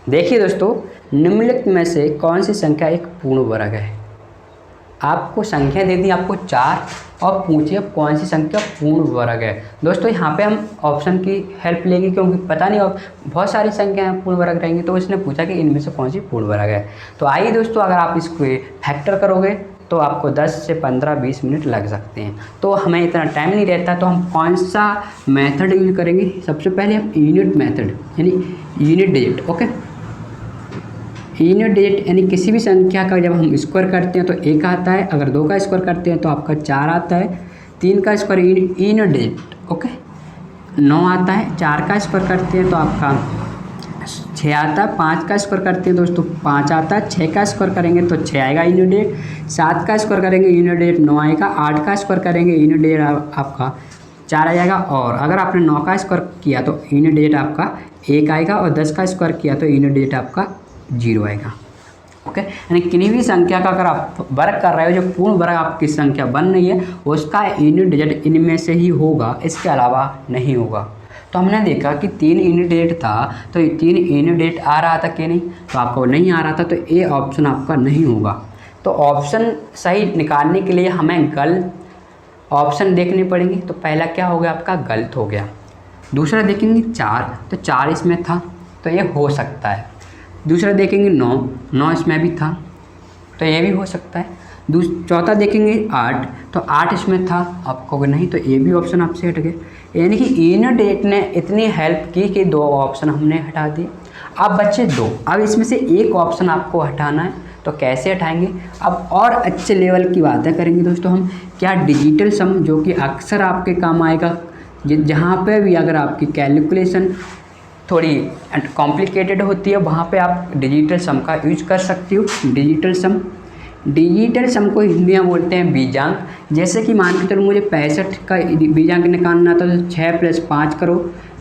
देखिए दोस्तों, निम्नलिखित में से कौन सी संख्या एक पूर्ण वर्ग है। आपको संख्या दे दी, आपको 4, और पूछिए कौन सी संख्या पूर्ण वर्ग है। दोस्तों यहाँ पे हम ऑप्शन की हेल्प लेंगे, क्योंकि पता नहीं और बहुत सारी संख्याएं पूर्ण वर्ग रहेंगी, तो इसने पूछा कि इनमें से कौन सी पूर्ण वर्ग है। तो आइए दोस्तों, अगर आप इसको फैक्टर करोगे तो आपको 10 से 15-20 मिनट लग सकते हैं। तो हमें इतना टाइम नहीं रहता, तो हम कौन सा मेथड यूज करेंगे। सबसे पहले हम यूनिट मेथड यानी unit digit. Okay, unit digit यानी किसी भी संख्या का जब हम स्क्वायर करते हैं तो 1 आता है, अगर 2 का स्क्वायर करते हैं तो आपका 4 आता है, 3 का स्क्वायर यूनिट डिजिट ओके 9 आता है, 4 का स्क्वायर करते हैं तो आपका 6 आता है, 5 का स्क्वायर करते हैं दोस्तों 5 आता है, 6 का स्क्वायर करेंगे तो 6 आएगा यूनिट डिजिट, 7 का स्क्वायर करेंगे यूनिट डिजिट 9 आएगा, 8 का स्क्वायर करेंगे यूनिट डिजिट आपका 4 आ जाएगा, और अगर आपने 9 का स्क्वायर किया तो यूनिट डिजिट आपका 1 आएगा, और 10 का स्क्वायर किया तो यूनिट डिजिट आपका 0 आएगा। ओके, यानी किन्हीं भी संख्या का अगर आप वर्ग कर रहे हो, जो पूर्ण वर्ग आपकी संख्या बन रही है, उसका यूनिट डिजिट इनमें से ही होगा, इसके अलावा नहीं होगा। तो हमने देखा कि 3 यूनिट डिजिट था, तो 3 यूनिट डिजिट आ रहा था कि नहीं, तो आपको नहीं आ रहा था, तो ए ऑप्शन आपका नहीं होगा। तो ऑप्शन सही निकालने के लिए हमें गलत ऑप्शन देखने पड़ेंगे। तो पहला क्या हो गया, आपका गलत हो गया। दूसरा देखेंगे 4, तो 4 इसमें था, तो ये हो सकता है। दूसरा देखेंगे 9 इसमें भी था, तो ये भी हो सकता है। चौथा देखेंगे 8, तो 8 इसमें था, आप कहोगे नहीं, तो ये भी ऑप्शन आपसे हट गए। यानी कि यूनिट डिजिट ने इतनी हेल्प की कि 2 ऑप्शन हमने हटा दिए। अब बच्चे 2, अब इसमें से एक ऑप्शन आपको हटाना है, तो कैसे हटाएंगे। अब और अच्छे लेवल की बातें करेंगे दोस्तों हम, क्या डिजिटल सम, जो कि अक्सर आपके काम आएगा, जहाँ पे भी अगर आपकी कैलकुलेशन थोड़ी कॉम्प्लिकेटेड होती है, वहाँ पे आप डिजिटल सम का यूज कर सकती हो। डिजिटल सम को हिंदी में बोलते हैं बीजांक। जैसे कि मान के चलो मुझे 65 का बीजांक निकालना था, तो 6 + 5 करो,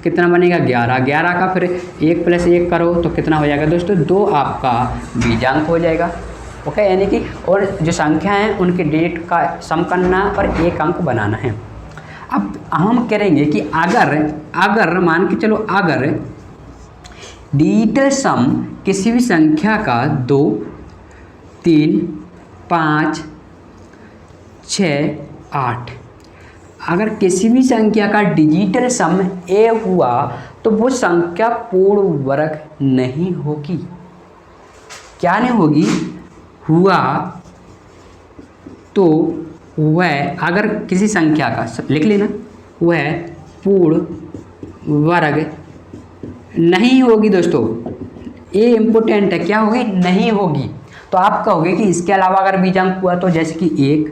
कितना बनेगा 11, 11 का फिर 1 + 1 करो तो कितना हो जाएगा दोस्तों 2 आपका बीजांक हो जाएगा। ओके, यानी कि और जो संख्या हैं उनके डिजिट का सम करना और एक अंक बनाना है। अब हम करेंगे कि अगर मान के चलो, अगर डिजिटल सम किसी भी संख्या का 2, 3, 5, 6, 8, अगर किसी भी संख्या का डिजिटल सम ए हुआ तो वो संख्या पूर्ण वर्ग नहीं होगी। क्या नहीं होगी, हुआ तो वह, अगर किसी संख्या का लिख लेना, वह पूर्ण वर्ग नहीं होगी दोस्तों। ये इम्पोर्टेंट है, क्या होगी, नहीं होगी। तो आप कहोगे कि इसके अलावा अगर बीजांक हुआ तो, जैसे कि 1,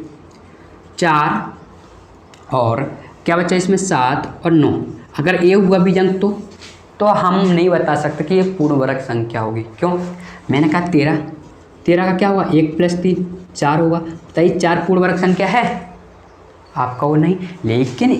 4 और क्या बचा इसमें 7 और 9, अगर ए हुआ बीजांक तो हम नहीं बता सकते कि ये पूर्ण वर्ग संख्या होगी। क्यों, मैंने कहा 13 का क्या हुआ, 1 + 3 4 होगा, तो ये 4 पूर्ण वर्ग संख्या है, आप कहो नहीं। लेकिन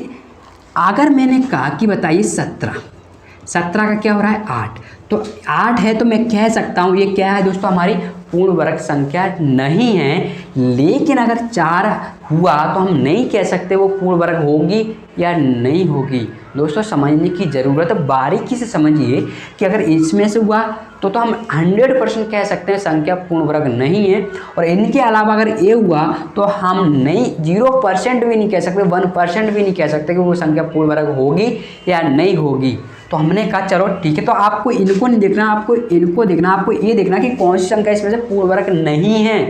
अगर मैंने कहा कि बताइए 17 का क्या हो रहा है 8, तो 8 है तो मैं कह सकता हूँ ये क्या है दोस्तों, हमारी पूर्ण वर्ग संख्या नहीं है। लेकिन अगर 4 हुआ तो हम नहीं कह सकते वो पूर्ण वर्ग होगी या नहीं होगी। दोस्तों समझने की ज़रूरत है, बारीकी से समझिए कि अगर इसमें से हुआ तो हम 100% कह सकते हैं संख्या पूर्ण वर्ग नहीं है, और इनके अलावा अगर ये हुआ तो हम नहीं 0% भी नहीं कह सकते, 1% भी नहीं कह सकते कि वो संख्या पूर्ण वर्ग होगी या नहीं होगी। तो हमने कहा चलो ठीक है, तो आपको इनको नहीं देखना, आपको इनको देखना, आपको ये देखना कि कौन सी संख्या इसमें से पूर्ण वर्ग नहीं है।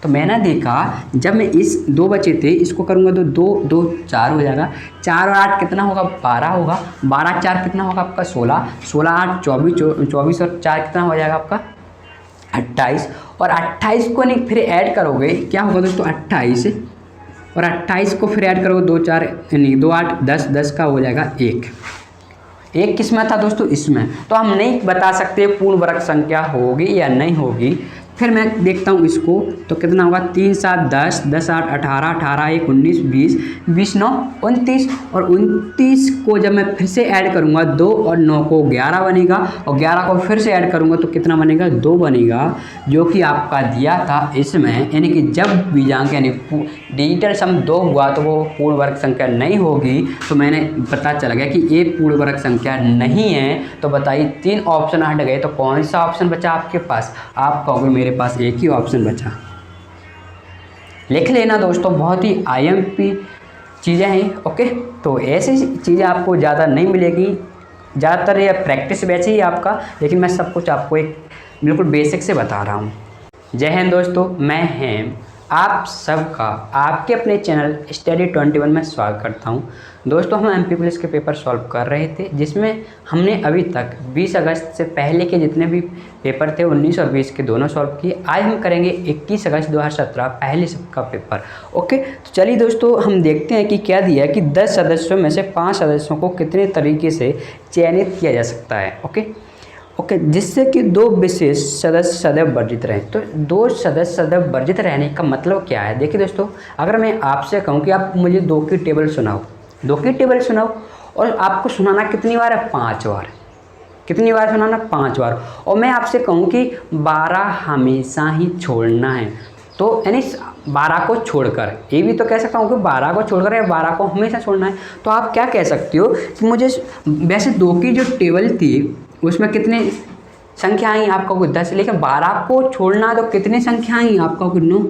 तो मैंने देखा, जब मैं इस 2 बचे थे, इसको करूँगा तो 2 2 4 हो जाएगा, 4 और 8 कितना होगा 12 होगा, 12 4 कितना होगा आपका 16, 16 8 24 और 4 कितना हो जाएगा आपका 28, और 28 को नहीं फिर ऐड करोगे, क्या होगा दोस्तों 28 और 28 को फिर ऐड करोगे 2 4 नहीं 2 8 10, 10 का हो जाएगा 1 किस में था दोस्तों, इसमें। तो हम नहीं बता सकते पूर्ण वर्ग संख्या होगी या नहीं होगी। फिर मैं देखता हूँ इसको तो कितना होगा, 3 7 10, 10 8 18, 18 1 19 20, 20 9 29, और 29 को जब मैं फिर से ऐड करूँगा 2 और 9 को 11 बनेगा, और 11 को फिर से ऐड करूँगा तो कितना बनेगा, 2 बनेगा, जो कि आपका दिया था इसमें। यानी कि जब बीजांक यानी डिजिटल सम 2 हुआ तो वो पूर्ण वर्ग संख्या नहीं होगी। तो मैंने पता चल गया कि ये पूर्ण वर्ग संख्या नहीं है। तो बताइए 3 ऑप्शन हट गए तो कौन सा ऑप्शन बचा आपके पास? आप कहोगे मेरे पास एक ही ऑप्शन बचा। लिख लेना दोस्तों, बहुत ही आईएमपी चीज़ें हैं। ओके, तो ऐसी चीज़ें आपको ज़्यादा नहीं मिलेगी, ज़्यादातर ये प्रैक्टिस बैच ही आपका, लेकिन मैं सब कुछ आपको एक बिल्कुल बेसिक से बता रहा हूँ। जय हिंद दोस्तों, मैं हेम आप सबका आपके अपने चैनल स्टडी 21 में स्वागत करता हूं। दोस्तों, हम एमपी पुलिस के पेपर सॉल्व कर रहे थे, जिसमें हमने अभी तक 20 अगस्त से पहले के जितने भी पेपर थे 19 और 20 के दोनों सॉल्व किए। आज हम करेंगे 21 अगस्त 2017 पहले सबका पेपर। ओके, तो चलिए दोस्तों हम देखते हैं कि क्या दिया है कि 10 सदस्यों में से 5 सदस्यों को कितने तरीके से चयनित किया जा सकता है। ओके, जिससे कि 2 विशेष सदस्य सदैव वर्जित रहें। तो 2 सदस्य सदैव वर्जित रहने का मतलब क्या है? देखिए दोस्तों, अगर मैं आपसे कहूँ कि आप मुझे 2 की टेबल सुनाओ, 2 की टेबल सुनाओ, और आपको सुनाना कितनी बार है? 5 बार। कितनी बार सुनाना? 5 बार। और मैं आपसे कहूँ कि 12 हमेशा ही छोड़ना है, तो यानी 12 को छोड़कर, ये भी तो कह सकता हूँ कि 12 को छोड़कर या 12 को हमेशा छोड़ना है। तो आप क्या कह सकते हो कि मुझे वैसे 2 की जो टेबल थी उसमें कितने संख्या आई? आपका कोई 10, लेकिन 12 को छोड़ना तो कितनी संख्या आई? आपका कोई 9,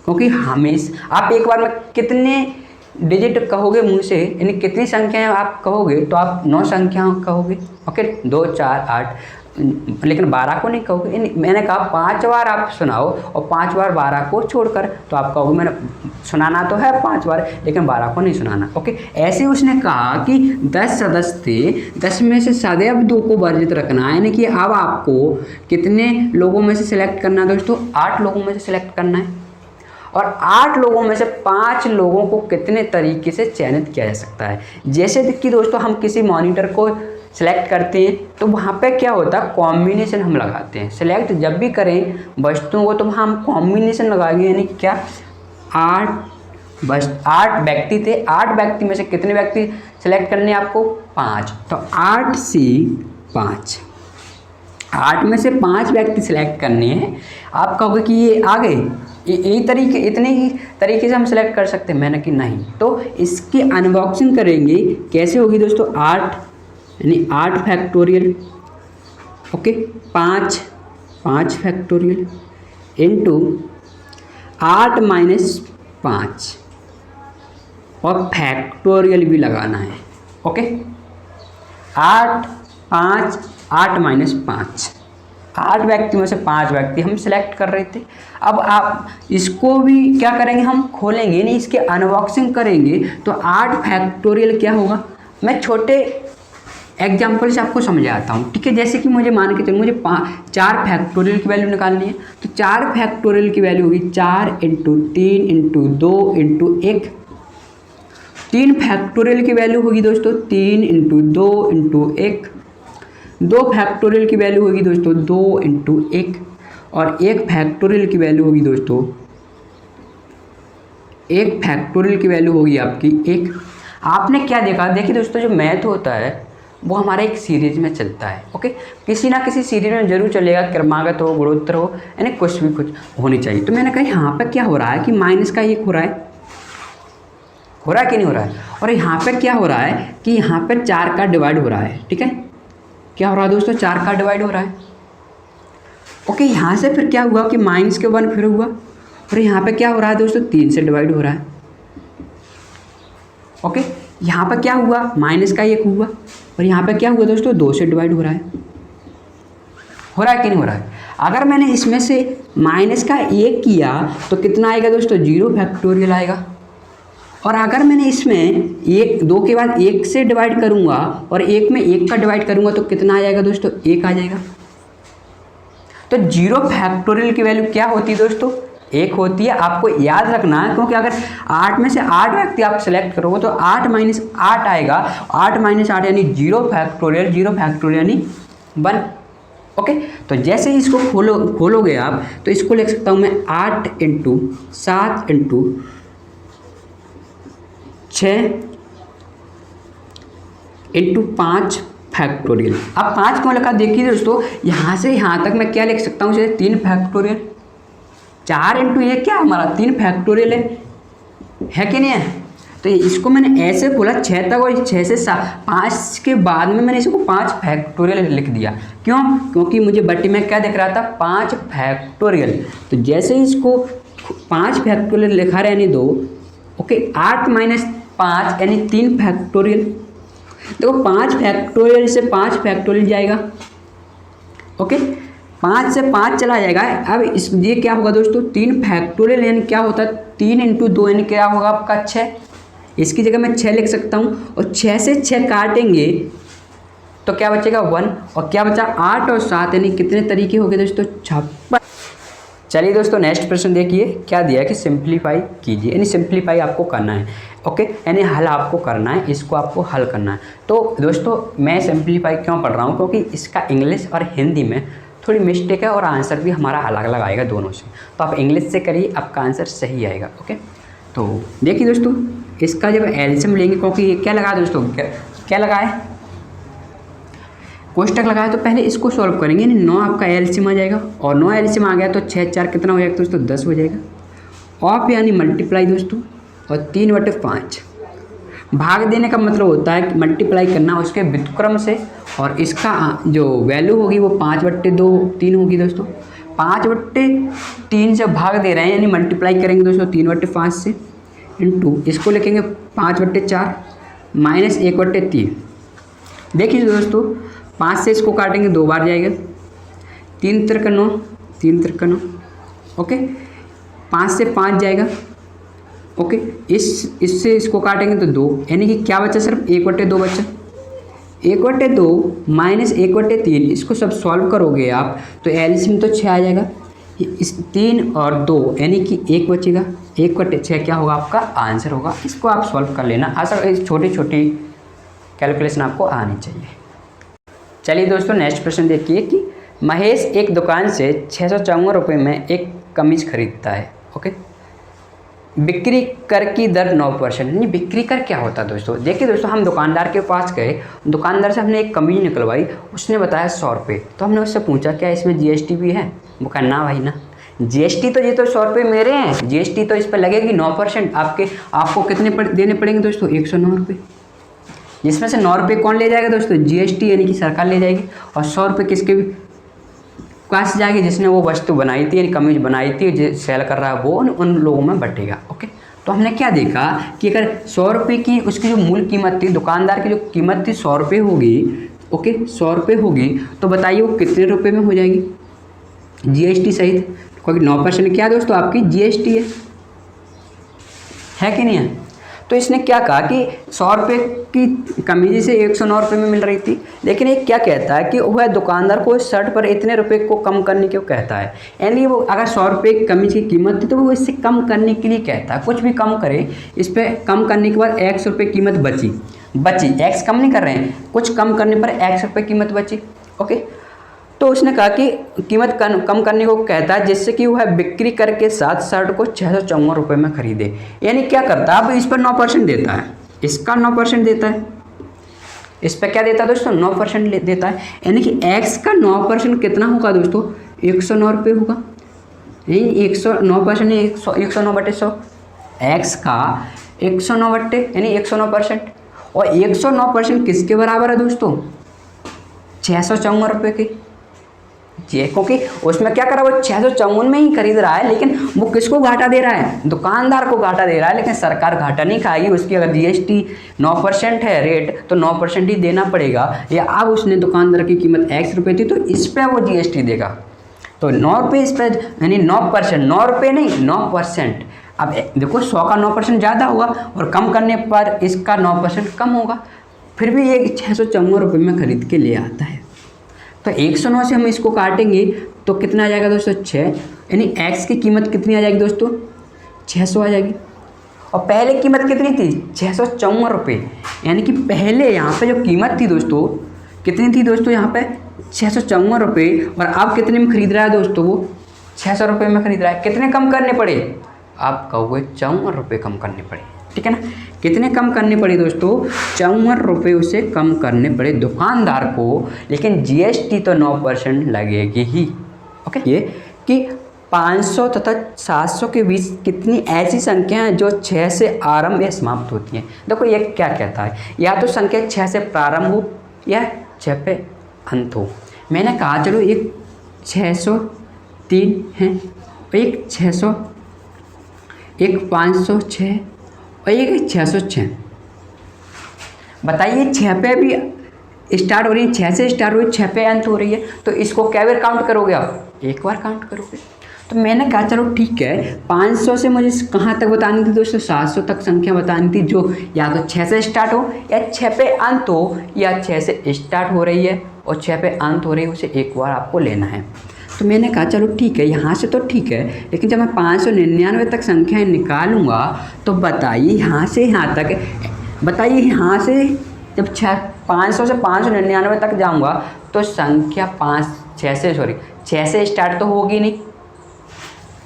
क्योंकि हमेशा आप एक बार में कितने डिजिट कहोगे मुंह से, यानी कितनी संख्याएं आप कहोगे, तो आप 9 संख्या कहोगे। ओके, 2 4 8, लेकिन 12 को नहीं कहोगे। मैंने कहा 5 बार आप सुनाओ और 5 बार 12 को छोड़कर, तो आप कहोगे मैंने सुनाना तो है 5 बार, लेकिन 12 को नहीं सुनाना। ओके, ऐसे उसने कहा कि 10 सदस्य थे, 10 में से सदैव 2 को वर्जित रखना है, यानी कि अब आपको कितने लोगों में से सिलेक्ट करना है दोस्तों? 8 लोगों में से सिलेक्ट करना है, और 8 लोगों में से 5 लोगों को कितने तरीके से चयनित किया जा सकता है? जैसे कि दोस्तों हम किसी मॉनिटर को सिलेक्ट करते हैं तो वहाँ पे क्या होता है, कॉम्बिनेशन हम लगाते हैं। सिलेक्ट जब भी करें वस्तुओं को तो वहाँ हम कॉम्बिनेशन लगाएंगे, यानी क्या 8 व्यक्ति थे, 8 व्यक्ति में से कितने व्यक्ति सिलेक्ट करने हैं आपको? 5। तो 8 से 5, 8 में से 5 व्यक्ति सिलेक्ट करने हैं। आप कहोगे कि ये आ गए, यही तरीके, इतने ही तरीके से हम सिलेक्ट कर सकते हैं। मैंने कि नहीं, तो इसकी अनबॉक्सिंग करेंगे। कैसे होगी दोस्तों? 8 यानी 8 factorial, okay, 5 factorial into 8 minus 5, और फैक्टोरियल भी लगाना है। ओके, 8 5 8 माइनस 5, 8 व्यक्ति में से 5 व्यक्ति हम सिलेक्ट कर रहे थे। अब आप इसको भी क्या करेंगे, हम खोलेंगे, नहीं इसके अनबॉक्सिंग करेंगे। तो 8 फैक्टोरियल क्या होगा, मैं छोटे एग्जाम्पल से आपको समझाता हूँ। ठीक है, जैसे कि मुझे मान के चलो मुझे 4 फैक्टोरियल की वैल्यू निकालनी है, तो 4 फैक्टोरियल की वैल्यू होगी 4 इंटू 3 इंटू 2 इंटू 1। 3 फैक्टोरियल की वैल्यू होगी दोस्तों 3 इंटू 2 इंटू 1। 2 फैक्टोरियल की वैल्यू होगी दोस्तों 2 इंटू 1, और 1 फैक्टोरियल की वैल्यू होगी दोस्तों, 1 फैक्टोरियल की वैल्यू होगी आपकी 1। आपने क्या देखा? देखिए दोस्तों, जो मैथ होता है वो हमारे एक सीरीज में चलता है। ओके, किसी ना किसी सीरीज में जरूर चलेगा, क्रमागत हो, गुणोत्तर हो, यानी कुछ भी कुछ होनी चाहिए। तो मैंने कहा यहाँ पर क्या हो रहा है कि माइनस का 1 हो रहा है कि नहीं हो रहा है, और यहाँ पर क्या हो रहा है कि यहाँ पर 4 का डिवाइड हो रहा है। ठीक है, क्या हो रहा है दोस्तों? 4 का डिवाइड हो रहा है। ओके, यहाँ से फिर क्या हुआ कि माइनस के 1 फिर हुआ, और यहाँ पे क्या हो रहा है दोस्तों? 3 से डिवाइड हो रहा है। ओके, यहाँ पर क्या हुआ? माइनस का 1 हुआ, और यहाँ पे क्या हुआ दोस्तों? 2 से डिवाइड हो रहा है। हो रहा है कि नहीं हो रहा है? अगर मैंने इसमें से माइनस का 1 किया तो कितना आएगा दोस्तों? 0 फैक्टोरियल आएगा। और अगर मैंने इसमें 2 के बाद 1 से डिवाइड करूँगा और 1 में 1 का डिवाइड करूँगा तो कितना आ जाएगा दोस्तों? 1 आ जाएगा। तो 0 फैक्टोरियल की वैल्यू क्या होती है दोस्तों? 1 होती है। आपको याद रखना है, क्योंकि अगर 8 में से 8 व्यक्ति आप सेलेक्ट करोगे तो 8 माइनस 8 आएगा। 8 माइनस 8 यानी 0 फैक्टोरियल, 0 फैक्टोरियल यानी 1। ओके, तो जैसे ही इसको खोलोगे आप, तो इसको लिख सकता हूँ मैं 8 इंटू 7 इंटू 6 इंटू 5 फैक्टोरियल। अब 5 क्यों लिखा देखिए दोस्तों, यहाँ से यहाँ तक मैं क्या लिख सकता हूँ, जैसे 3 फैक्टोरियल, 4 इंटू ये क्या हमारा 3 फैक्टोरियल है कि नहीं है। तो इसको मैंने ऐसे खोला 6 तक, और 6 से 5 के बाद में मैंने इसको 5 फैक्टोरियल लिख दिया। क्यों? क्योंकि मुझे बट्टी में क्या दिख रहा था, 5 फैक्टोरियल। तो जैसे ही इसको 5 फैक्टोरियल लिखा रहने दो, ओके, 8 माइनस 5 यानी 3 फैक्टोरियल। देखो 5 फैक्टोरियल से 5 फैक्टोरियल जाएगा, ओके, 5 से 5 चला जाएगा। अब इस ये क्या होगा दोस्तों, 3 फैक्टोरियल यानी क्या होता है, 3 इंटू 2 यानी क्या होगा आपका 6। इसकी जगह मैं 6 लिख सकता हूँ, और 6 से 6 काटेंगे तो क्या बचेगा 1, और क्या बचा 8 और 7 यानी कितने तरीके हो गए दोस्तों, 56। चलिए दोस्तों नेक्स्ट प्रश्न देखिए, क्या दिया है कि सिंप्लीफाई कीजिए, यानी सिंप्लीफाई आपको करना है, ओके, यानी हल आपको करना है, इसको आपको हल करना है। तो दोस्तों मैं सिंप्लीफाई क्यों पढ़ रहा हूँ, क्योंकि इसका इंग्लिश और हिंदी में थोड़ी मिस्टेक है, और आंसर भी हमारा अलग अलग आएगा दोनों से। तो आप इंग्लिश से करिए, आपका आंसर सही आएगा, ओके। तो देखिए दोस्तों, इसका जब एलसीएम लेंगे, क्योंकि ये क्या लगा दोस्तों, क्या लगा है, कोष्टक लगाया, तो पहले इसको सॉल्व करेंगे, यानी 9 आपका एलसीएम आ जाएगा, और 9 एलसीएम आ गया तो 6 4 कितना हो जाएगा दोस्तों, 10 हो जाएगा। ऑफ यानी मल्टीप्लाई दोस्तों, और 3/5 भाग देने का मतलब होता है कि मल्टीप्लाई करना उसके व्युत्क्रम से, और इसका जो वैल्यू होगी वो 5/2 3 होगी दोस्तों। 5/3 से भाग दे रहे हैं, यानी मल्टीप्लाई करेंगे दोस्तों 3/5 से, इंटू इसको लिखेंगे 5/4 माइनस 1/3। देखिए दोस्तों 5 से इसको काटेंगे 2 बार जाएगा, 3 त्रिक 9, 3 त्रिक 9, ओके, 5 से 5 जाएगा, ओके, इससे इसको काटेंगे तो 2, यानी कि क्या बचा, सिर्फ 1/2 बचा। 1/2 माइनस 1/3, इसको सब सॉल्व करोगे आप तो एलसीएम तो 6 आ जाएगा, इस 3 और 2 यानी कि 1 बचेगा, 1/6 क्या होगा आपका आंसर होगा। इसको आप सॉल्व कर लेना, आशा छोटी छोटी कैलकुलेशन आपको आनी चाहिए। चलिए दोस्तों नेक्स्ट प्रश्न देखिए कि महेश एक दुकान से 654 रुपये में एक कमीज खरीदता है, ओके, बिक्री कर की दर 9%। यानी बिक्री कर क्या होता है दोस्तों, देखिए दोस्तों हम दुकानदार के पास गए, दुकानदार से हमने एक कमीज निकलवाई, उसने बताया 100 रुपये। तो हमने उससे पूछा क्या इसमें जीएसटी भी है, वो कहा ना भाई ना, जीएसटी तो ये तो 100 रुपये मेरे हैं, जीएसटी तो इस पर लगेगी 9%। आपको कितने देने पड़ेंगे दोस्तों, 109 रुपये। जिसमें से 9 रुपये कौन ले जाएगा दोस्तों, जीएसटी यानी कि सरकार ले जाएगी, और 100 रुपये किसके भी पास जाएगी, जिसने वो वस्तु बनाई थी, यानी कमीज बनाई थी, जो सेल कर रहा है वो उन लोगों में बटेगा, ओके। तो हमने क्या देखा कि अगर 100 रुपये की उसकी जो मूल कीमत थी, दुकानदार की जो कीमत थी 100 रुपये होगी, ओके, 100 रुपये होगी, तो बताइए वो कितने रुपये में हो जाएगी जीएसटी सहित, क्योंकि 9% क्या दोस्तों आपकी जीएसटी है कि नहीं है। तो इसने क्या कहा कि 100 रुपये की कमीज से 109 रुपये में मिल रही थी, लेकिन ये क्या कहता है कि वह दुकानदार को शर्ट पर इतने रुपये को कम करने को कहता है, यानी वो अगर 100 रुपये की कमीज की कीमत थी तो वो इससे कम करने के लिए कहता है, कुछ भी कम करे, इस पर कम करने के बाद 100 रुपये कीमत बची, एक्स कम नहीं कर रहे हैं, कुछ कम करने पर 100 रुपये कीमत बची, ओके। तो उसने कहा कि कीमत कम करने को कहता है, जिससे कि वह बिक्री कर के साथ शर्ट को 654 रुपये में खरीदे। यानी क्या करता है, अब इस पर 9% देता है, इसका 9% देता है, इस पर क्या देता है दोस्तों 9% देता है, यानी कि एक्स का 9% कितना होगा दोस्तों 109 रुपये होगा, यही 109% 109/100, एक्स का 109 यानी 109%, और 109% किसके बराबर है दोस्तों 654 रुपये के, क्योंकि उसमें क्या करा, वो 654 में ही खरीद रहा है, लेकिन वो किसको घाटा दे रहा है, दुकानदार को घाटा दे रहा है, लेकिन सरकार घाटा नहीं खाएगी, उसकी अगर जीएसटी 9% है रेट तो 9% ही देना पड़ेगा। या अब उसने दुकानदार की कीमत x रुपये थी तो इस पर वो जीएसटी देगा, तो 9 रुपये इस पर, यानी 9%, 9 रुपये नहीं 9%। अब देखो 100 का 9% ज़्यादा होगा, और कम करने पर इसका 9% कम होगा, फिर भी ये 654 रुपये में खरीद के ले आता है। तो 109 से हम इसको काटेंगे तो कितना आ जाएगा दोस्तों 6, यानी x की कीमत कितनी आ जाएगी दोस्तों 600 आ जाएगी, और पहले कीमत कितनी थी 654 रुपये, यानी कि पहले यहाँ पे जो कीमत थी दोस्तों कितनी थी दोस्तों यहाँ पे 654 रुपये, और अब कितने में खरीद रहा है दोस्तों, वो 600 रुपये में खरीद रहा है। कितने कम करने पड़े, आप कहोगे 54 रुपये कम करने पड़े, ठीक है ना। कितने कम करने पड़े दोस्तों, 54 रुपये उसे कम करने पड़े दुकानदार को, लेकिन GST तो 9% लगेगी ही। ओके, ये कि 500 तथा 700 के बीच कितनी ऐसी संख्या हैं जो 6 से आरंभ या समाप्त होती हैं। देखो ये क्या कहता है, या तो संख्या 6 से प्रारंभ हो या 6 पे अंत हो। मैंने कहा चलो एक 603 है, एक 600, एक 506 और एक 606। बताइए 6 पे भी स्टार्ट हो रही है, 6 से स्टार्ट हो रही है, 6 पे अंत हो रही है, तो इसको क्या बार काउंट करोगे आप, एक बार काउंट करोगे। तो मैंने कहा चलो ठीक है, 500 से मुझे कहाँ तक बतानी थी दोस्तों, 700 तक संख्या बतानी थी, जो या तो 6 से स्टार्ट हो या 6 पे अंत हो, या 6 से स्टार्ट हो रही है और 6 पे अंत हो रही है, उसे एक बार आपको लेना है। तो मैंने कहा चलो ठीक है, यहाँ से तो ठीक है, लेकिन जब मैं 599 तक संख्याएँ निकालूंगा तो बताइए यहाँ से यहाँ तक, बताइए यहाँ से जब 500 से 599 तक जाऊँगा तो संख्या 6 से स्टार्ट तो होगी नहीं।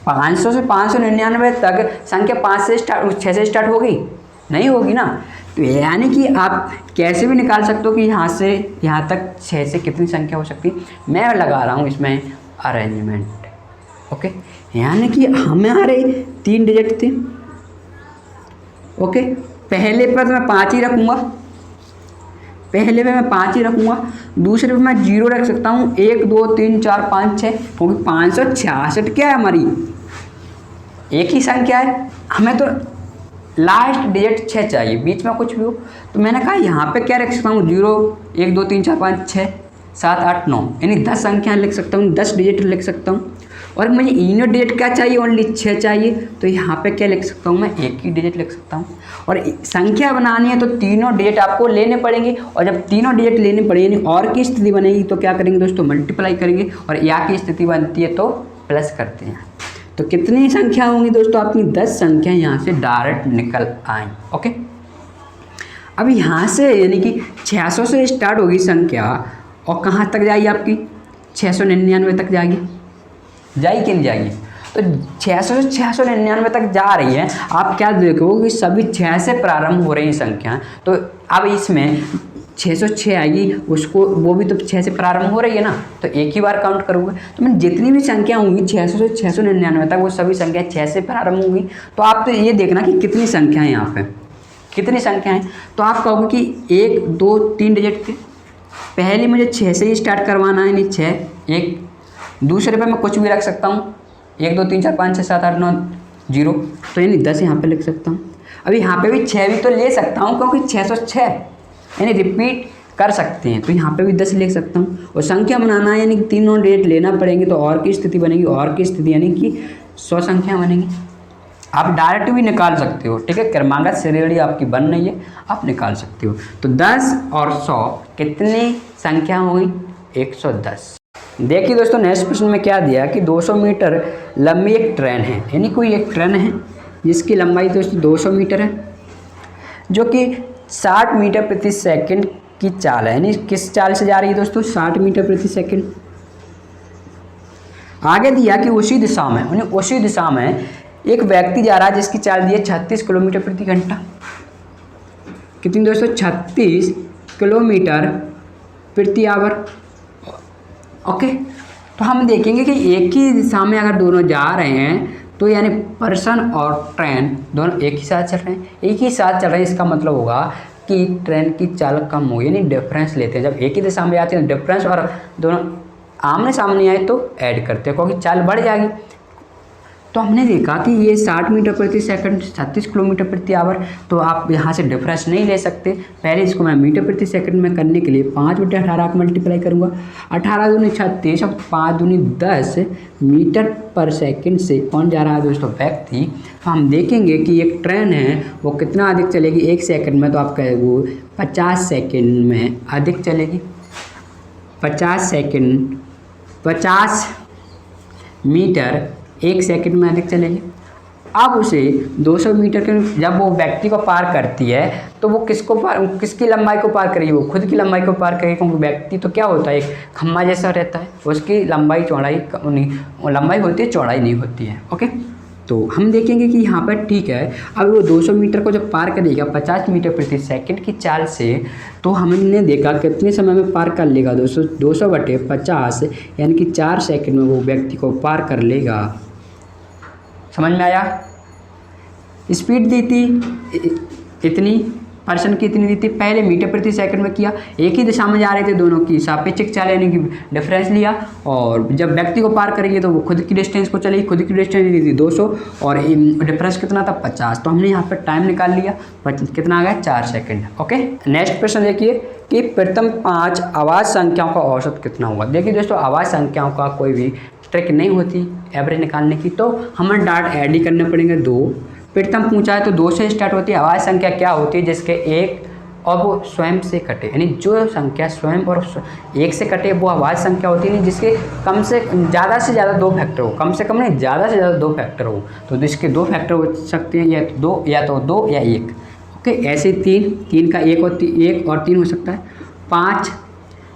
500 से 599 तक संख्या 6 से स्टार्ट होगी नहीं, होगी ना। तो यानी कि आप कैसे भी निकाल सकते हो कि यहाँ से यहाँ तक 6 से कितनी संख्या हो सकती है। मैं लगा रहा हूँ इसमें अरेंजमेंट, ओके। यानी कि हमारे 3 डिजिट थे, ओके। पहले पर मैं 5 ही रखूँगा, पहले पे मैं 5 ही रखूँगा, दूसरे पे मैं 0 रख सकता हूँ, 1 2 3 4 5 6, क्योंकि 566 क्या है हमारी एक ही संख्या है, हमें तो लास्ट डिजिट 6 चाहिए, बीच में कुछ भी हो। तो मैंने कहा यहाँ पे क्या रख सकता हूँ, 0 1 2 3 4 5 6 7 8 9, यानी 10 संख्या लिख सकता हूँ, 10 डिजिट लिख सकता हूँ। और मुझे यूनिट डिजिट क्या चाहिए, ओनली 6 चाहिए, तो यहाँ पे क्या लिख सकता हूँ, मैं एक ही डिजिट लिख सकता हूँ। और संख्या बनानी है तो तीनों डिजिट आपको लेने पड़ेंगे, और जब तीनों डिजिट लेने पड़ेंगे और की स्थिति बनेगी तो क्या करेंगे दोस्तों, मल्टीप्लाई करेंगे, और या की स्थिति बनती है तो प्लस करते हैं। तो कितनी संख्या होंगी दोस्तों आपकी, 10 संख्या यहाँ से डायरेक्ट निकल आए, ओके। अब यहाँ से यानी कि 600 से स्टार्ट होगी संख्या और कहाँ तक जाएगी आपकी, 699 तक जाएगी कि नहीं जाएगी। तो 600 से 699 तक जा रही है। आप क्या देखो कि सभी 6 से प्रारंभ हो रही संख्या, तो अब इसमें 606 आएगी, उसको वो भी तो 6 से प्रारंभ हो रही है ना, तो एक ही बार काउंट करूँगा। तो मैं जितनी भी संख्या होंगी 600 से 699 तक, वो सभी संख्या 6 से प्रारंभ होंगी। तो आप तो ये देखना कि कितनी संख्या है यहाँ पे, कितनी संख्या है। तो आप कहोगे कि 1 2 3 डिजिट थे, पहले मुझे 6 से ही स्टार्ट करवाना है, नहीं 6 1, दूसरे पे मैं कुछ भी रख सकता हूँ, 1 2 3 4 5 6 7 8 9 0, तो यानी 10 यहाँ पे लिख सकता हूँ। अभी यहाँ पे भी 6 भी तो ले सकता हूँ, क्योंकि 606 यानी रिपीट कर सकते हैं, तो यहाँ पे भी 10 लिख सकता हूँ। और संख्या बनाना है यानी कि तीनों डिजिट लेना पड़ेंगे, तो और की स्थिति बनेगी, और की स्थिति यानी कि 100 संख्या बनेगी। आप डायरेक्ट भी निकाल सकते हो, ठीक है, क्रमागत श्रेणी आपकी बन रही है, आप निकाल सकते हो। तो 10 और 100 कितनी संख्या होगी, 110। देखिए दोस्तों नेक्स्ट प्रश्न में क्या दिया कि 200 मीटर लंबी एक ट्रेन है, यानी कोई एक ट्रेन है जिसकी लंबाई दोस्तों 200 मीटर है, जो कि 60 मीटर प्रति सेकंड की चाल है। यानी किस चाल से जा रही है दोस्तों, 60 मीटर प्रति सेकंड। आगे दिया कि उसी दिशा में एक व्यक्ति जा रहा है जिसकी चाल दी है 36 किलोमीटर प्रति घंटा। कितनी दोस्तों, 36 किलोमीटर प्रति आवर, ओके। तो हम देखेंगे कि एक ही दिशा में अगर दोनों जा रहे हैं तो यानी पर्सन और ट्रेन दोनों एक ही साथ चल रहे हैं, इसका मतलब होगा कि ट्रेन की चाल कम हो, यानी डिफरेंस लेते हैं। जब एक ही दिशा में आते हैं डिफरेंस, और दोनों आमने सामने आए तो ऐड करते हैं, क्योंकि चाल बढ़ जाएगी। तो हमने देखा कि ये 60 मीटर प्रति सेकंड 36 किलोमीटर प्रति आवर, तो आप यहाँ से डिफरेंस नहीं ले सकते। पहले इसको मैं मीटर प्रति सेकंड में करने के लिए 5/18 को मल्टीप्लाई करूँगा, 18 दूनी 36 और 5 दूनी 10 मीटर पर सेकंड से कौन जा रहा है दोस्तों, व्यक्ति। तो हम देखेंगे कि एक ट्रेन है वो कितना अधिक चलेगी 1 सेकंड में, तो आप कहें वो 50 सेकंड में अधिक चलेगी, 50 मीटर 1 सेकंड में अधिक चलेगी। अब उसे 200 मीटर के जब वो व्यक्ति को पार करती है तो वो किसकी लंबाई को पार करेगी, वो खुद की लंबाई को पार करेगी, क्योंकि व्यक्ति तो क्या होता है, एक खम्मा जैसा रहता है, उसकी लंबाई चौड़ाई नहीं, लंबाई होती है चौड़ाई नहीं होती है। ओके, तो हम देखेंगे कि यहाँ पर ठीक है, अब वो 200 मीटर को जब पार करेगा 50 मीटर प्रति सेकंड की चाल से, तो हमने देखा कितने समय में पार कर लेगा, 200 बटे 50 यानी कि 4 सेकंड में वो व्यक्ति को पार कर लेगा। समझ में आया? स्पीड दी थी इतनी, पर्सन की इतनी दी थी, पहले मीटर प्रति सेकंड में किया, एक ही दिशा में जा रहे थे, दोनों की सापेक्षिक चाल यानी कि डिफरेंस लिया, और जब व्यक्ति को पार करेंगे तो वो खुद की डिस्टेंस को चलेगी, खुद की डिस्टेंस दी थी 200 और डिफरेंस कितना था 50, तो हमने यहाँ पर टाइम निकाल लिया, कितना आ गया 4 सेकंड। ओके, नेक्स्ट प्रश्न देखिए कि प्रथम 5 आवाज़ संख्याओं का औसत कितना होगा। देखिए दोस्तों, आवाज़ संख्याओं का कोई भी ट्रिक नहीं होती एवरेज निकालने की, तो हमें डाट ऐड ही करने पड़ेंगे 2। प्रथम पूछा है तो 2 से स्टार्ट होती है। आवाज़ संख्या क्या होती है, जिसके एक और वो स्वयं से कटे, यानी जो संख्या स्वयं और एक से कटे वो आवाज़ संख्या होती है, नहीं जिसके कम से ज़्यादा 2 फैक्टर हो, कम से कम नहीं ज़्यादा से ज़्यादा 2 फैक्टर हो, तो इसके 2 फैक्टर हो सकते हैं, या तो दो या 1। ओके, ऐसे 3 का 1 और 3 हो सकता है, 5,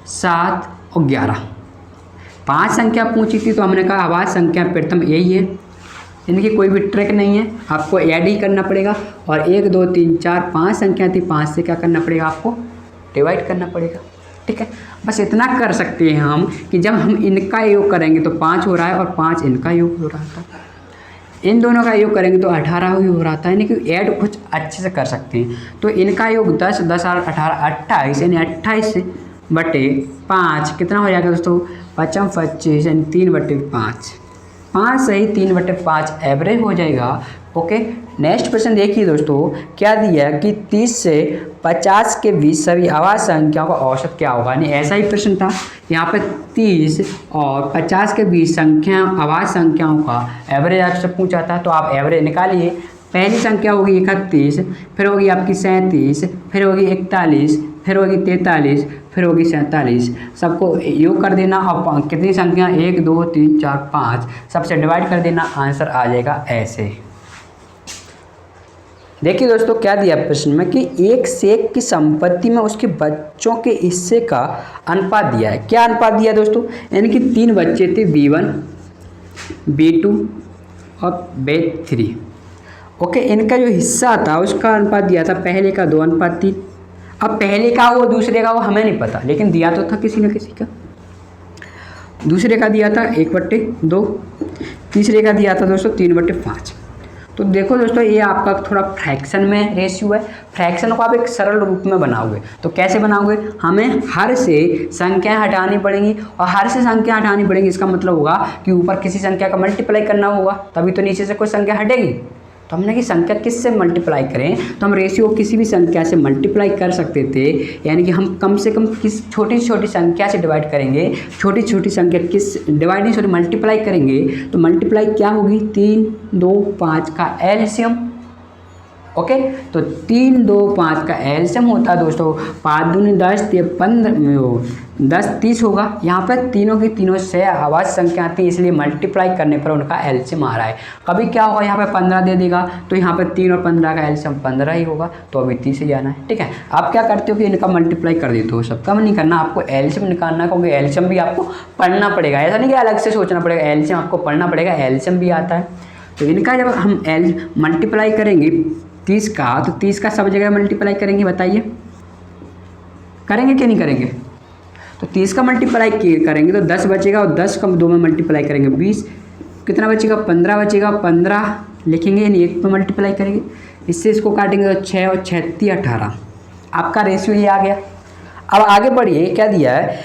7 और 11। 5 संख्या पूछी थी तो हमने कहा आवाज़ संख्या प्रथम यही है, इनकी कोई भी ट्रिक नहीं है, आपको ऐड ही करना पड़ेगा, और 1 2 3 4 5 संख्या थी, 5 से क्या करना पड़ेगा, आपको डिवाइड करना पड़ेगा। ठीक है, बस इतना कर सकते हैं हम कि जब हम इनका योग करेंगे तो 5 हो रहा है और 5 इनका योग हो रहा था, इन दोनों का योग करेंगे तो 18 ही हो रहा था, यानी कि ऐड कुछ अच्छे से कर सकते हैं। तो इनका योग 10 10 और 18 28, यानी 28 बटे 5 कितना हो जाएगा दोस्तों, 5 25 यानी 3 बटे 5, 5 सही 3 बटे 5 एवरेज हो जाएगा। ओके, नेक्स्ट प्रश्न देखिए दोस्तों, क्या दिया कि 30 से 50 के बीच सभी आवाज़ संख्याओं का औसत क्या होगा, यानी ऐसा ही प्रश्न था, यहाँ पे 30 और 50 के बीच आवाज़ संख्याओं का एवरेज आपसे पूछा था, तो आप एवरेज निकालिए। पहली संख्या होगी 31, फिर होगी आपकी 37, फिर होगी 41, फिर होगी 43, फिर होगी 47, सबको योग कर देना और कितनी संख्या 1 2 3 4 5 सबसे डिवाइड कर देना, आंसर आ जाएगा ऐसे। देखिए दोस्तों, क्या दिया प्रश्न में कि एक शेख की संपत्ति में उसके बच्चों के हिस्से का अनुपात दिया है। क्या अनुपात दिया दोस्तों, यानी कि 3 बच्चे थे, B1 B2 और B3। ओके, इनका जो हिस्सा था उसका अनुपात दिया था, पहले का 2:3। अब पहले का वो दूसरे का वो हमें नहीं पता, लेकिन दिया तो था किसी न किसी का। दूसरे का दिया था 1/2, तीसरे का दिया था दोस्तों 3/5। तो देखो दोस्तों, ये आपका थोड़ा फ्रैक्शन में रेशियो है, फ्रैक्शन को आप एक सरल रूप में बनाओगे तो कैसे बनाओगे, हमें हर से संख्याएं हटानी पड़ेंगी, और हर से संख्या हटानी पड़ेंगी इसका मतलब होगा कि ऊपर किसी संख्या का मल्टीप्लाई करना होगा, तभी तो नीचे से कोई संख्या हटेगी। तो हमने कि संख्या किससे मल्टीप्लाई करें, तो हम रेशियो किसी भी संख्या से मल्टीप्लाई कर सकते थे, यानी कि हम कम से कम किस छोटी छोटी संख्या से डिवाइड करेंगे, छोटी छोटी संख्या किस डिवाइड नहीं सॉरी मल्टीप्लाई करेंगे, तो मल्टीप्लाई क्या होगी, 3 2 5 का एलसीएम। ओके, तो 3 2 5 का एलसीएम होता है दोस्तों 5 दूनी 10 10 30 होगा। यहाँ पर तीनों की तीनों से आवाज़ संख्या आती है, इसलिए मल्टीप्लाई करने पर उनका एलसीएम आ रहा है। कभी क्या होगा, यहाँ पर 15 दे देगा तो यहाँ पर 3 और 15 का एलसीएम 15 ही होगा, तो अभी 30 ही जाना है। ठीक है, आप क्या करते हो कि इनका मल्टीप्लाई कर देते हो, सब कम नहीं करना, आपको एलसीएम निकालना है, क्योंकि एलसीएम भी आपको पढ़ना पड़ेगा, ऐसा नहीं कि अलग से सोचना पड़ेगा, एलसीएम आपको पढ़ना पड़ेगा, एलसीएम भी आता है। तो इनका जब हम मल्टीप्लाई करेंगे 30 का, तो 30 का सब जगह मल्टीप्लाई करेंगे, बताइए करेंगे कि नहीं करेंगे। तो 30 का मल्टीप्लाई करेंगे तो 10 बचेगा, और 10 का 2 में मल्टीप्लाई करेंगे 20, कितना बचेगा 15 बचेगा, 15 लिखेंगे यानी 1 पे मल्टीप्लाई करेंगे, इससे इसको काटेंगे तो 6 और 6 18, आपका रेशियो ये आ गया। अब आगे बढ़िए, क्या दिया है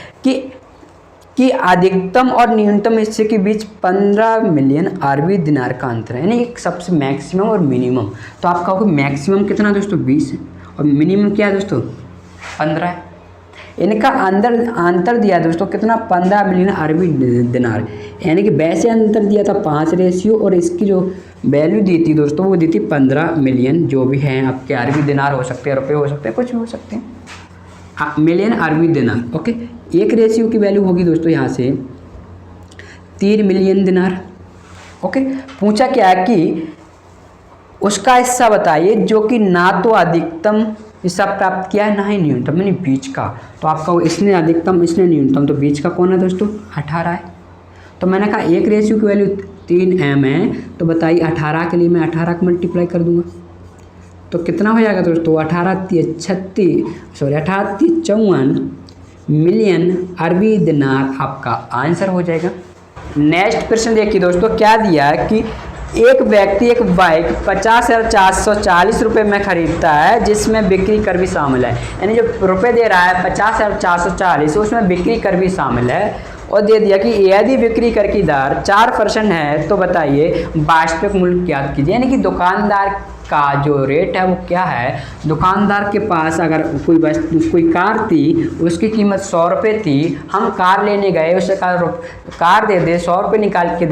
कि अधिकतम और न्यूनतम हिस्से के बीच 15 मिलियन अरबी दिनार का अंतर है, यानी एक सबसे मैक्सिमम और मिनिमम। तो आपका होगा मैक्सिमम कितना दोस्तों 20 है, और मिनिमम क्या है दोस्तों 15 है। इनका अंतर दिया दोस्तों कितना 15 मिलियन अरबी दिनार, यानी कि वैसे अंतर दिया था 5 रेशियो, और इसकी जो वैल्यू दी थी दोस्तों वो दी थी 15 मिलियन, जो भी हैं आपके अरबी दिनार हो सकते हैं, रुपये हो सकते हैं, कुछ भी हो सकते हैं, मिलियन अरबी दिनार। ओके, एक रेशियो की वैल्यू होगी दोस्तों यहाँ से 3 मिलियन दिनार। ओके, पूछा क्या है कि उसका हिस्सा बताइए जो कि ना तो अधिकतम हिस्सा प्राप्त किया है ना ही न्यूनतम, यानी बीच का। तो आपका इसने अधिकतम इसने न्यूनतम, तो बीच का कौन है दोस्तों? 18 है। तो मैंने कहा एक रेशियो की वैल्यू 3m है, तो बताइए 18 के लिए मैं 18 का मल्टीप्लाई कर दूंगा तो कितना हो जाएगा दोस्तों? 18 मिलियन अरबी दिनार आपका आंसर हो जाएगा। नेक्स्ट प्रश्न देखिए दोस्तों, क्या दिया है कि एक व्यक्ति एक बाइक 50,440 रुपये में खरीदता है जिसमें बिक्री कर भी शामिल है, यानी जो रुपये दे रहा है 50,440 उसमें बिक्री कर भी शामिल है, और दे दिया कि यदि बिक्री कर की दर 4% है तो बताइए वास्तविक मूल्य ज्ञात कीजिए। यानी कि दुकानदार का जो रेट है वो क्या है? दुकानदार के पास अगर कोई कार थी, उसकी कीमत 100 रुपये थी, हम कार लेने गए, उसे कार दे दे 100 रुपये निकाल के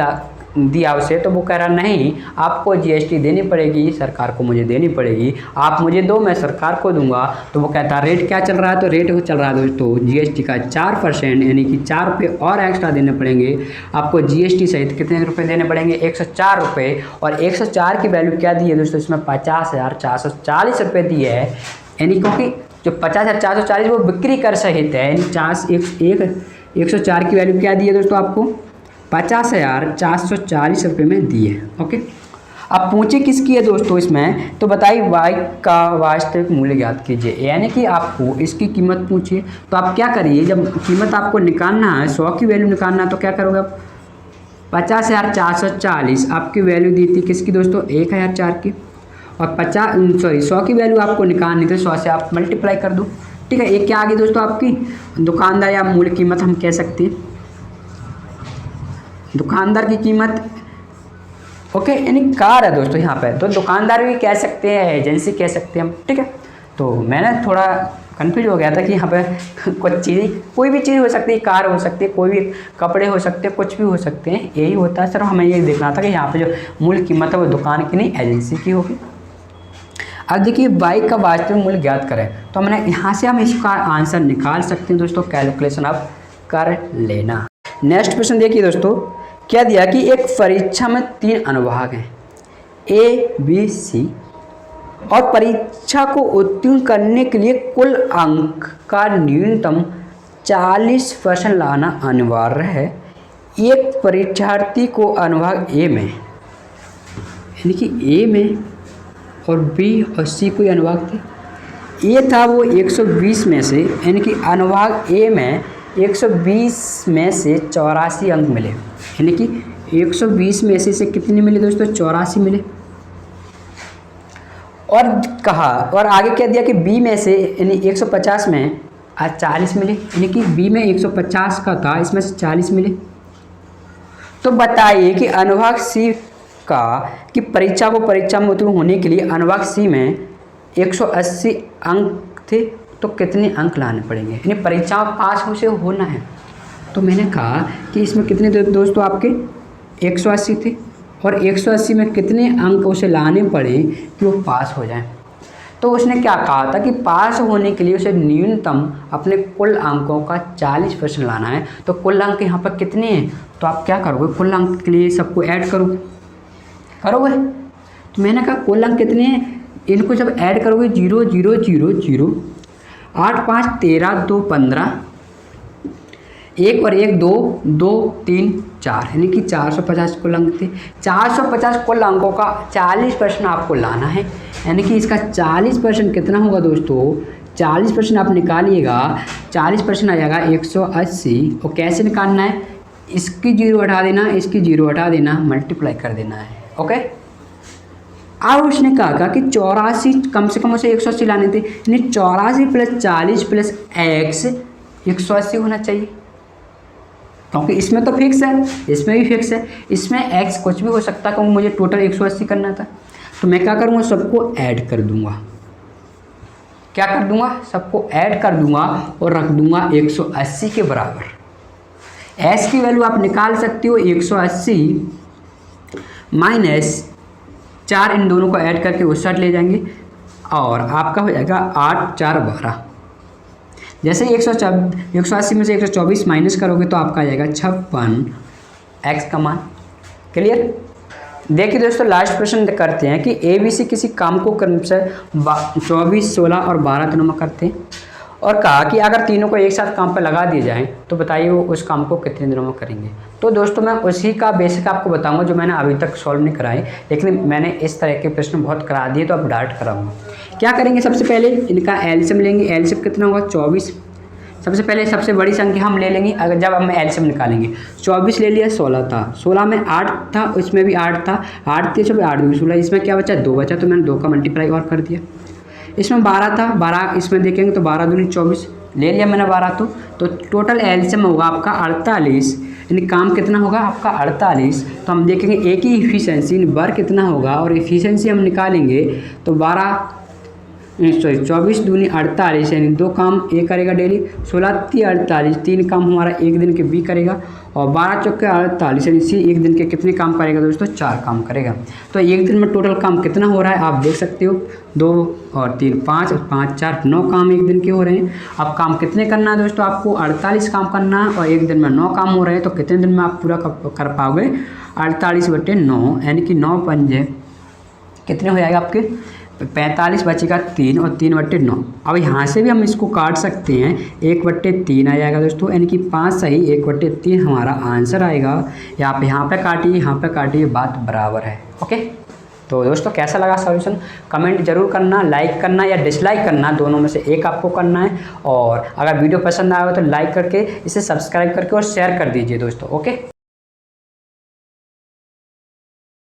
दिया उसे, तो वो कह रहा नहीं आपको जीएसटी देनी पड़ेगी, सरकार को मुझे देनी पड़ेगी, आप मुझे दो मैं सरकार को दूंगा। तो वो कहता है रेट क्या चल रहा है? तो रेट चल रहा है दोस्तों जीएसटी का 4%, यानी कि 4 रुपये और एक्स्ट्रा देने पड़ेंगे आपको। जीएसटी सहित कितने रुपये देने पड़ेंगे? 104 रुपये। और 104 की वैल्यू क्या दी है दोस्तों? इसमें 50,440 रुपये दी है, यानी क्योंकि जो 50,440 वो बिक्री कर सहित है, यानी 104 की वैल्यू क्या दी है दोस्तों? आपको 50,440 रुपये में दी है। ओके, अब पूछे किसकी है दोस्तों इसमें? तो बताइए बाइक का वास्तविक मूल्य ज्ञात कीजिए, यानी कि आपको इसकी कीमत पूछिए। तो आप क्या करिए, जब कीमत आपको निकालना है, 100 की वैल्यू निकालना है, तो क्या करोगे आप? 50,440 आपकी वैल्यू दी थी किसकी दोस्तों? 1004 की, और 100 की वैल्यू आपको निकालनी थी, 100 से आप मल्टीप्लाई कर दो। ठीक है, एक क्या आ गई दोस्तों आपकी? दुकानदार या मूल्य कीमत हम कह सकते हैं, दुकानदार की कीमत। ओके, यानी कार है दोस्तों यहाँ पे, तो दुकानदार भी कह सकते हैं, एजेंसी कह सकते हैं हम। ठीक है, तो मैंने थोड़ा कंफ्यूज हो गया था कि यहाँ पे कुछ चीज़, कोई भी चीज़ हो सकती है, कार हो सकती है, कोई भी कपड़े हो सकते हैं, कुछ भी हो सकते हैं, यही होता है। सिर्फ हमें ये देखना था कि यहाँ पे जो मूल्य कीमत है वो दुकान की नहीं एजेंसी की होगी। अब देखिए बाइक का वास्तविक मूल्य ज्ञात करें, तो हमने यहाँ से हम इसका आंसर निकाल सकते हैं दोस्तों, कैलकुलेशन आप कर लेना। नेक्स्ट प्रश्न देखिए दोस्तों, क्या दिया कि एक परीक्षा में 3 अनुभाग हैं A, B, C, और परीक्षा को उत्तीर्ण करने के लिए कुल अंक का न्यूनतम 40% लाना अनिवार्य है। एक परीक्षार्थी को अनुभाग A में, यानी कि A में, और B और C कोई अनुभाग थे। A था वो 120 में से, यानी कि अनुभाग A में 120 में से 84 अंक मिले, यानी कि 120 में से कितने मिले दोस्तों? 84 मिले। और कहा, और आगे क्या दिया कि B में से, यानी 150 में 40 मिले, यानी कि B में 150 का था, इसमें से 40 मिले। तो बताइए कि अनुभाग C का कि परीक्षा में उत्तीर्ण होने के लिए अनुभाग C में 180 अंक थे, तो कितने अंक लाने पड़ेंगे? यानी परीक्षा में पास हो से होना है। तो मैंने कहा कि इसमें कितने दोस्तों आपके 180 थे, और 180 में कितने अंक उसे लाने पड़े कि वो पास हो जाए? तो उसने क्या कहा था कि पास होने के लिए उसे न्यूनतम अपने कुल अंकों का 40% लाना है। तो कुल अंक यहाँ पर कितने हैं? तो आप क्या करोगे? कुल अंक के लिए सबको ऐड करोगे। तो मैंने कहा कुल अंक कितने हैं, इनको जब ऐड करोगे 0 0 0 0, 8 5 13 2 15, 1 और 1 2 2 3 4, यानी कि 450 कुल अंक थे। 450 कुल अंकों का 40% आपको लाना है, यानी कि इसका 40% कितना होगा दोस्तों? 40% आप निकालिएगा, 40% आ जाएगा 180। और कैसे निकालना है? इसकी 0 हटा देना, इसकी 0 हटा देना, मल्टीप्लाई कर देना है। ओके, अब उसने कहा कि 84 कम से कम उसे 180 लाने थे, यानी 84 + 40 + x 180 होना चाहिए, क्योंकि इसमें तो फिक्स है, इसमें भी फिक्स है, इसमें x कुछ भी हो सकता है, क्योंकि मुझे टोटल 180 करना था। तो मैं क्या करूँगा? सबको ऐड कर दूंगा। क्या कर दूंगा? सबको ऐड कर दूंगा और रख दूंगा 180 के बराबर। s की वैल्यू आप निकाल सकते हो, 180 - 4, इन दोनों को ऐड करके 59 ले जाएंगे, और आपका हो जाएगा 8 4 12। जैसे 180 में से 124 माइनस करोगे तो आपका आ जाएगा 56 x का मान। क्लियर? देखिए दोस्तों, लास्ट प्रश्न करते हैं कि ABC किसी काम को क्रमशः 24, 16 और 12 दिनों में करते हैं, और कहा कि अगर तीनों को एक साथ काम पर लगा दिए जाएं तो बताइए वो उस काम को कितने दिनों में करेंगे। तो दोस्तों मैं उसी का बेसिक आपको बताऊंगा जो मैंने अभी तक सॉल्व नहीं कराए, लेकिन मैंने इस तरह के प्रश्न बहुत करा दिए तो अब डायरेक्ट कराऊंगा। क्या करेंगे, सबसे पहले इनका एलसीएम लेंगे। एलसीएम कितना होगा, 24। सबसे पहले सबसे बड़ी संख्या हम ले लेंगे, अगर जब हम एलसीएम निकालेंगे। 24 ले लिया, 16 था, 16 में 8 था, इसमें भी 8 था, 8 3 24 8 2 16, इसमें क्या बचा, 2 बचा, तो मैंने 2 का मल्टीप्लाई और कर दिया। इसमें 12 था, 12 इसमें देखेंगे तो 12 दूनी 24 ले लिया मैंने 12, तो टोटल एलसीएम होगा आपका 48, यानी काम कितना होगा आपका 48। तो हम देखेंगे एक ही इफिशिएंसी बर कितना होगा, और इफिशिएंसी हम निकालेंगे तो 24 दूनी 48, यानी 2 काम ए करेगा डेली, 16 3 48, 3 काम हमारा एक दिन के बी करेगा, और 12 चौके 48, यानी सी एक दिन के कितने काम करेगा दोस्तों, 4 काम करेगा। तो एक दिन में टोटल काम कितना हो रहा है आप देख सकते हो, 2 और 3 5 और 5 4 9 काम एक दिन के हो रहे हैं। अब काम कितने करना है दोस्तों, आपको 48 काम करना है, और एक दिन में 9 काम हो रहे हैं, तो कितने दिन में आप पूरा कर पाओगे, 48/9, यानी कि 9 पंजे कितने हो जाएगा आपके 45, बचेगा 3, और 3/9। अब यहाँ से भी हम इसको काट सकते हैं, 1/3 आ जाएगा दोस्तों, यानी कि 5 सही 1/3 हमारा आंसर आएगा। यहाँ पे काटिए, बात बराबर है। ओके, तो दोस्तों कैसा लगा सॉल्यूशन, कमेंट जरूर करना, लाइक करना या डिसलाइक करना, दोनों में से एक आपको करना है। और अगर वीडियो पसंद आया हो तो लाइक करके इसे सब्सक्राइब करके और शेयर कर दीजिए दोस्तों। ओके।